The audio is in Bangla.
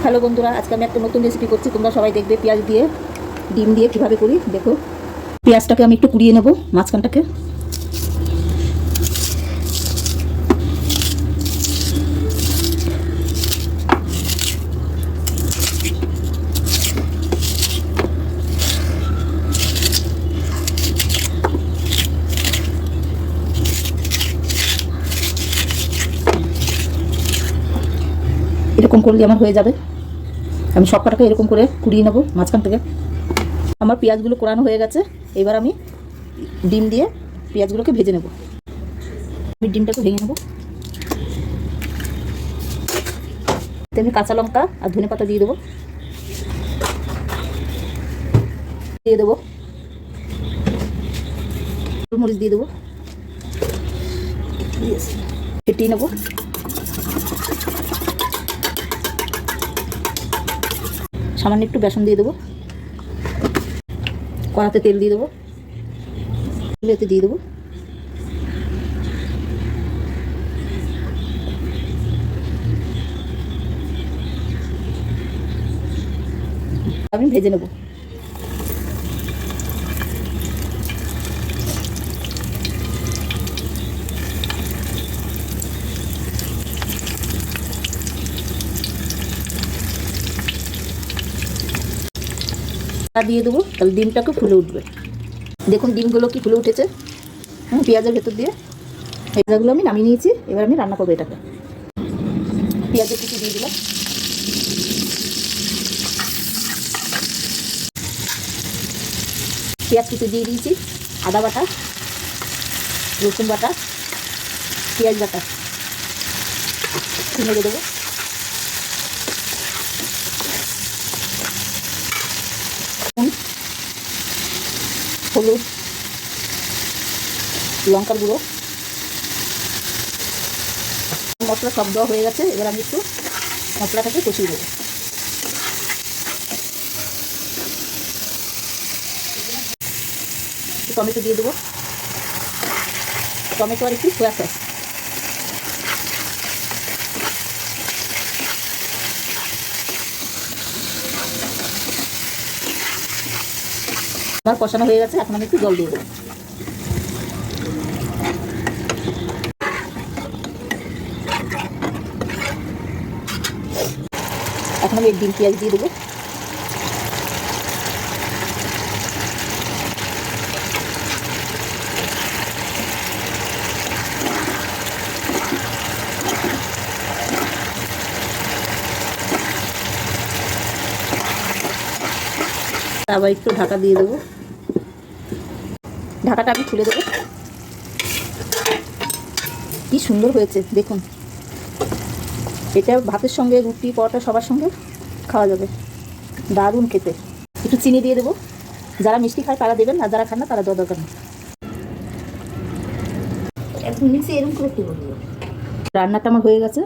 হ্যালো বন্ধুরা, আজকে আমি একটা নতুন রেসিপি করছি। তোমরা সবাই দেখবে পেঁয়াজ দিয়ে ডিম দিয়ে কীভাবে করি। দেখো, পেঁয়াজটাকে আমি একটু কুড়িয়ে নেব, মাঝখানটাকে। এরকম করলে আমার হয়ে যাবে। আমি সব কটাকে এরকম করে কুড়িয়ে নেব মাঝখান থেকে। আমার পেঁয়াজগুলো কোরানো হয়ে গেছে। এবার আমি ডিম দিয়ে পেঁয়াজগুলোকে ভেজে নেব। আমি ডিমটাকে ভেঙে নেব। আমি কাঁচা লঙ্কা আর ধনে পাতা দিয়ে দেবো। মরিচ দিয়ে দেবো, ফেটিয়ে নেব। সামান্য একটু বেসন দিয়ে দেবো। কড়াতে তেল দিয়ে দেবো, এতে দিয়ে দেবো। আমি ভেজে নেব। দিয়ে দেবো, তাহলে ডিমটাকে ফুলে উঠবে। দেখুন ডিমগুলো কি ফুলে উঠেছে পেঁয়াজের ভেতর দিয়ে। পেঁয়াজগুলো আমি নামিয়ে নিয়েছি। এবার আমি রান্না করবো এটাকে। পেঁয়াজের কুচি দিয়ে দিলাম, পেঁয়াজ কুচি দিয়ে দিয়েছি, আদা বাটা, রসুন বাটা, পেঁয়াজ বাটা নেড়ে দেবো। হলুদ, লঙ্কার গুঁড়ো, মশলা সব দেওয়া হয়ে গেছে। এবার আমি একটু মশলাটাকে কষিয়ে দেবো। টমেটো দিয়ে দেবো, টমেটো আর একটু সোয়া সস। আমার কষানো হয়ে গেছে। এখন আমি একটু জল দিয়ে দেবো। এখন আমি ডিম পেঁয়াজ দিয়ে দেবো। আবার একটু ঢাকা দিয়ে দেবো। ঢাকাটা আমি খুলে দেবো। কি সুন্দর হয়েছে দেখুন। এটা ভাতের সঙ্গে, রুটি, পরোটা সবার সঙ্গে খাওয়া যাবে। দারুণ খেতে। একটু চিনি দিয়ে দেবো। যারা মিষ্টি খায় তারা দেবেন, আর যারা খান না তারা দেওয়া দরকার নেই। রান্নাটা আমার হয়ে গেছে।